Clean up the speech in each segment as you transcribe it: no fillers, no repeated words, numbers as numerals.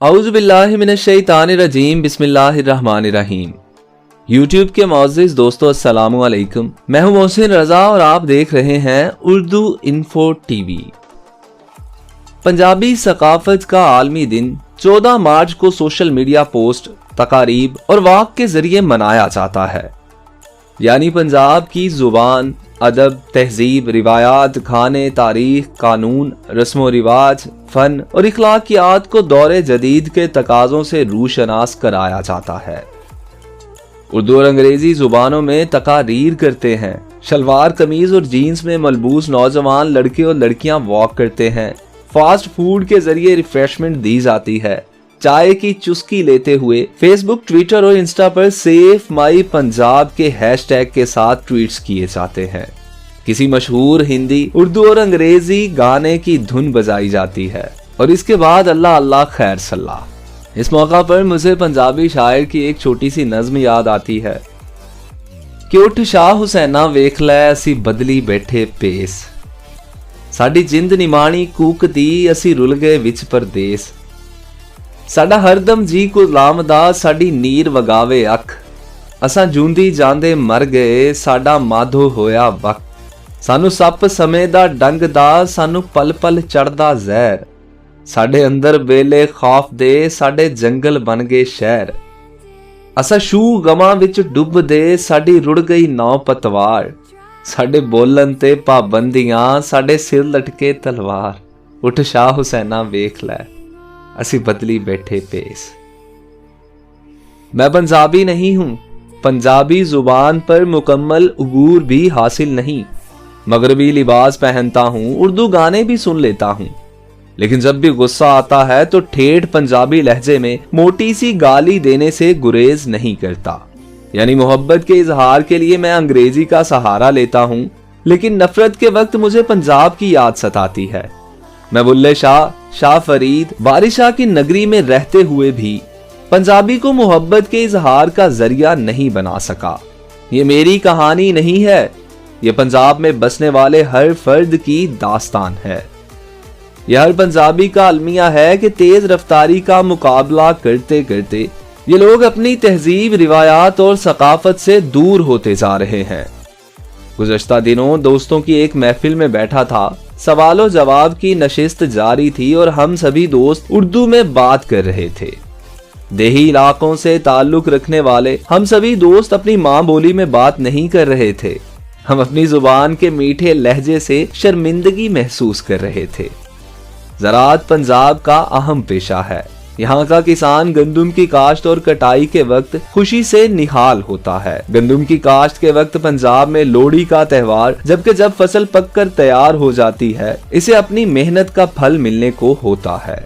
औज़ुबिल्लाहि मिनश्शैतानिर्रजीम बिस्मिल्लाहिर्रहमानिर्रहीम। यूट्यूब के मुअज़्ज़िज़ दोस्तों अस्सलामु अलैकुम। मैं हूं मोहसिन रज़ा और आप देख रहे हैं उर्दू इन्फो टीवी। पंजाबी सकाफत का आलमी दिन 14 मार्च को सोशल मीडिया पोस्ट, तकारीब और वाक़ के जरिए मनाया जाता है। यानी पंजाब की जुबान, अदब, तहजीब, रिवायात, खाने, तारीख, कानून, रस्म रिवाज, फन और इखलाकियात को दौरे जदीद के तकाज़ों से रूशनास कराया जाता है। उर्दू और अंग्रेजी जुबानों में तकारीर करते हैं। शलवार कमीज और जीन्स में मलबूस नौजवान लड़के और लड़कियां वॉक करते हैं। फास्ट फूड के जरिए रिफ्रेशमेंट दी जाती है। चाय की चुस्की लेते हुए फेसबुक, ट्विटर और इंस्टा पर सेफ माई पंजाब के हैशटैग के साथ ट्वीट्स किए जाते हैं। किसी मशहूर हिंदी, उर्दू और अंग्रेजी गाने की धुन बजाई जाती है और इसके बाद अल्लाह अल्लाह खैर सल्लाह। इस मौका पर मुझे पंजाबी शायर की एक छोटी सी नज्म याद आती है कि उठ शाह हुसैना वेख लै असी बदली बैठे पेस, साडी जिंद निमाणी कूकदी असी रुल गए विच परदेस, साडा हरदम जी गुलाम दा साडी नीर वगावे अख, असां जूंदी जांदे मर गए साडा माधो होया वक्त, सानू सप समय दा डंग दा सानू पल पल चढ़दा जहर, साडे अंदर बेले खौफ दे साडे जंगल बन गए शहर, असा शू गमां विच डुब दे साडी रुड़ गई नौ पतवार, साडे बोलन ते पाबंदियां साडे सिर लटके तलवार, उठ शाह हुसैना वेख लै असी बदली बैठे पेस। मैं पंजाबी नहीं हूं, पंजाबी जुबान पर मुकम्मल उबूर भी हासिल नहीं। मगरबी लिबास पहनता हूं, उर्दू गाने भी सुन लेता हूं, लेकिन जब भी गुस्सा आता है तो ठेठ पंजाबी लहजे में मोटी सी गाली देने से गुरेज नहीं करता। यानी मोहब्बत के इजहार के लिए मैं अंग्रेजी का सहारा लेता हूं, लेकिन नफरत के वक्त मुझे पंजाब की याद सताती है। मैं बुल्ले शाह, शाह फरीद, बारिशाह की नगरी में रहते हुए भी पंजाबी को मोहब्बत के इजहार का जरिया नहीं बना सका। ये मेरी कहानी नहीं है, ये पंजाब में बसने वाले हर फर्द की दास्तान है। यह हर पंजाबी का अलमिया है कि तेज रफ्तारी का मुकाबला करते करते ये लोग अपनी तहजीब, रिवायात और सकाफत से दूर होते जा रहे हैं। गुज़श्ता दिनों दोस्तों की एक महफिल में बैठा था, सवालों जवाब की नशिस्त जारी थी और हम सभी दोस्त उर्दू में बात कर रहे थे। देही इलाकों से ताल्लुक रखने वाले हम सभी दोस्त अपनी माँ बोली में बात नहीं कर रहे थे। हम अपनी जुबान के मीठे लहजे से शर्मिंदगी महसूस कर रहे थे। ज़राअत पंजाब का अहम पेशा है। यहाँ का किसान गंदुम की काश्त और कटाई के वक्त खुशी से निहाल होता है। गंदुम की काश्त के वक्त पंजाब में लोहड़ी का त्योहार, जबकि जब फसल पककर तैयार हो जाती है इसे अपनी मेहनत का फल मिलने को होता है।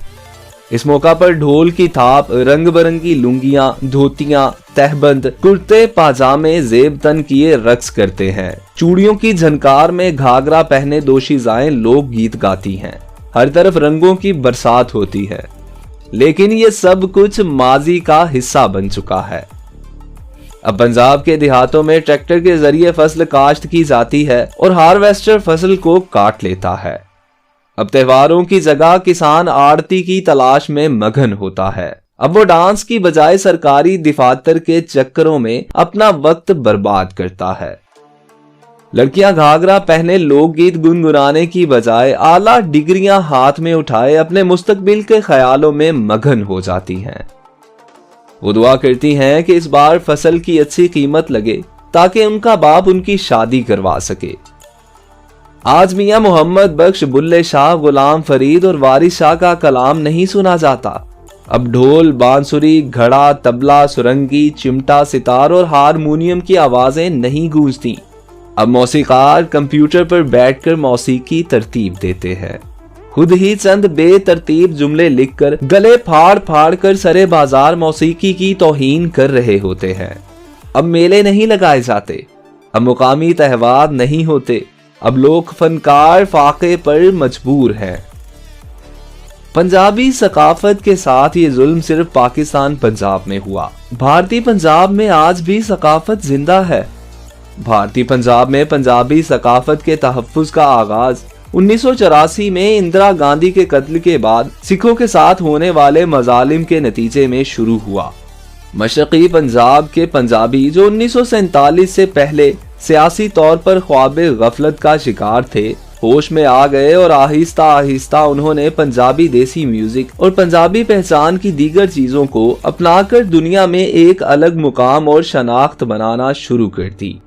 इस मौका पर ढोल की थाप, रंग बिरंगी लुंगियां, धोतियां, तहबंद, कुर्ते पाजामे जेब तन किए रक्स करते हैं। चूड़ियों की झनकार में घाघरा पहने दोशीज़ाएं लोक गीत गाती हैं। हर तरफ रंगों की बरसात होती है, लेकिन ये सब कुछ माजी का हिस्सा बन चुका है। अब पंजाब के देहातों में ट्रैक्टर के जरिए फसल काश्त की जाती है और हार्वेस्टर फसल को काट लेता है। अब त्योहारों की जगह किसान आड़ती की तलाश में मगन होता है। अब वो डांस की बजाय सरकारी दिफातर के चक्करों में अपना वक्त बर्बाद करता है। लड़कियां घाघरा पहने लोकगीत गुनगुनाने की बजाय आला डिग्रियां हाथ में उठाए अपने मुस्तकबिल के ख्यालों में मगन हो जाती हैं। वो दुआ करती हैं कि इस बार फसल की अच्छी कीमत लगे ताकि उनका बाप उनकी शादी करवा सके। आज मियां मोहम्मद बख्श, बुल्ले शाह, गुलाम फरीद और वारिस शाह का कलाम नहीं सुना जाता। अब ढोल, बांसुरी, घड़ा, तबला, सुरंगी, चिमटा, सितार और हारमोनियम की आवाजें नहीं गूंजती। अब मौसीकार कंप्यूटर पर बैठकर मौसीकी तरतीब देते हैं। खुद ही चंद बेतरतीब जुमले लिखकर गले फाड़ फाड़ कर सरे बाजार मौसीकी की तौहीन कर रहे होते हैं। अब मेले नहीं लगाए जाते, अब मुकामी त्योहार नहीं होते, अब लोक फनकार फाके पर मजबूर हैं। पंजाबी सकाफत के साथ ये जुल्म सिर्फ पाकिस्तान पंजाब में हुआ। भारतीय पंजाब में आज भी सकाफत जिंदा है। भारतीय पंजाब में पंजाबी सकाफत के तहफ्फुज़ का आगाज 1984 में इंदिरा गांधी के कत्ल के बाद सिखों के साथ होने वाले मजालिम के नतीजे में शुरू हुआ। मशरकी पंजाब के पंजाबी जो 1947 से पहले सियासी तौर पर ख्वाबे गफलत का शिकार थे, होश में आ गए और आहिस्ता आहिस्ता उन्होंने पंजाबी देसी म्यूजिक और पंजाबी पहचान की दीगर चीजों को अपनाकर दुनिया में एक अलग मुकाम और शनाख्त बनाना शुरू कर दी।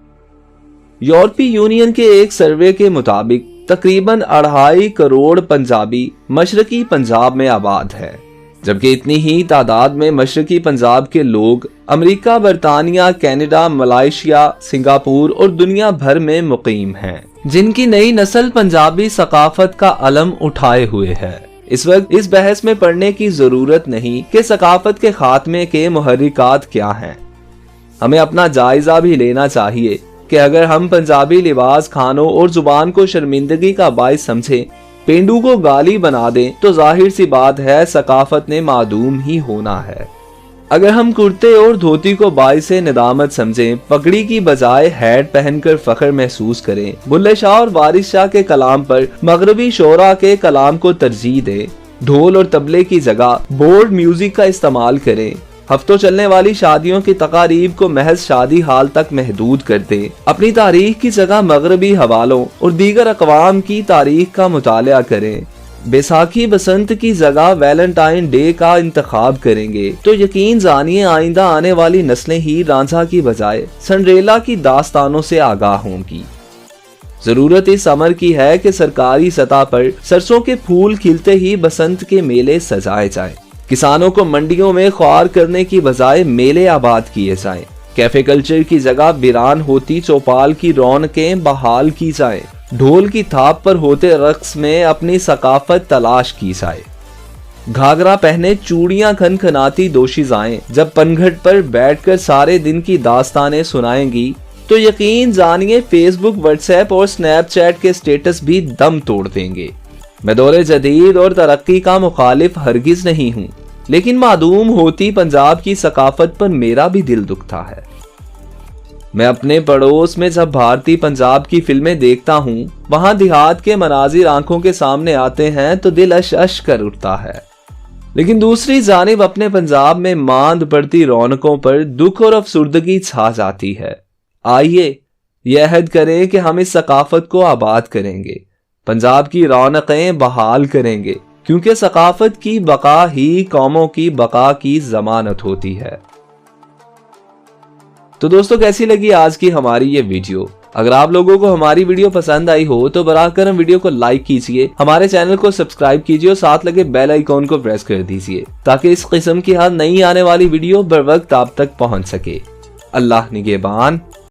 यूरोपीय यूनियन के एक सर्वे के मुताबिक तकरीबन 2.5 करोड़ पंजाबी मशरकी पंजाब में आबाद है, जबकि इतनी ही तादाद में मशरकी पंजाब के लोग अमेरिका, बरतानिया, कनाडा, मलेशिया, सिंगापुर और दुनिया भर में मुकीम हैं, जिनकी नई नस्ल पंजाबी सकाफत का अलम उठाए हुए है। इस वक्त इस बहस में पड़ने की जरूरत नहीं कि सकाफत के खात्मे के मुहर्रिकात क्या हैं। हमें अपना जायजा भी लेना चाहिए कि अगर हम पंजाबी लिबास, खानों और जुबान को शर्मिंदगी का बाइस समझें, पेंडू को गाली बना दें, तो जाहिर सी बात है सकाफत ने मादूम ही होना है। अगर हम कुर्ते और धोती को बाइस निदामत समझें, पगड़ी की बजाय हैट पहनकर फख्र महसूस करें, बुल्ले शाह और वारिस शाह के कलाम पर मगरबी शोरा के कलाम को तरजीह दें, ढोल और तबले की जगह बोर्ड म्यूजिक का इस्तेमाल करें, हफ्तों चलने वाली शादियों की तकारीब को महज शादी हाल तक महदूद कर दें, अपनी तारीख की जगह मगरबी हवालों और दीगर अक़वाम की तारीख का मुताला करें, बैसाखी बसंत की जगह वैलेंटाइन डे का इंतखाब करेंगे, तो यकीन जानिए आइंदा आने वाली नस्लें ही रांझा की बजाय सिंड्रेला की दास्तानों से आगाह होंगी। जरूरत इस अमर की है कि सरकारी सतह पर सरसों के फूल खिलते ही बसंत के मेले सजाए जाएं, किसानों को मंडियों में ख्वार करने की बजाय मेले आबाद किए जाएं, कैफे कल्चर की जगह वीरान होती चौपाल की रौनकें बहाल की जाएं, ढोल की थाप पर होते रक्स में अपनी सकाफत तलाश की जाए, घाघरा पहने चूड़ियां खनखनाती दोशीज़ाएं जब पनघट पर बैठकर सारे दिन की दास्तानें सुनाएंगी, तो यकीन जानिए फेसबुक, व्हाट्सएप और स्नैपचैट के स्टेटस भी दम तोड़ देंगे। मैं दौरे जदीद और तरक्की का मुखालिफ हरगिज नहीं हूँ, लेकिन मादूम होती पंजाब की सकाफत पर मेरा भी दिल दुखता है। मैं अपने पड़ोस में जब भारतीय पंजाब की फिल्में देखता हूँ, वहां देहात के मनाजिर आंखों के सामने आते हैं तो दिल अश अश कर उठता है, लेकिन दूसरी जानिब अपने पंजाब में मांद पड़ती रौनकों पर दुख और अफसुर्दगी छा जाती है। आइए यह अहद करें कि हम इस सकाफत को आबाद करेंगे, पंजाब की रौनकें बहाल करेंगे, क्योंकि सकाफत की बका ही कौमों की बका की जमानत होती है। तो दोस्तों, कैसी लगी आज की हमारी ये वीडियो? अगर आप लोगों को हमारी वीडियो पसंद आई हो तो बराह करम वीडियो को लाइक कीजिए, हमारे चैनल को सब्सक्राइब कीजिए और साथ लगे बेल आइकॉन को प्रेस कर दीजिए, ताकि इस किस्म की हर नई आने वाली वीडियो बर वक्त आप तक पहुंच सके। अल्लाह निगहबान।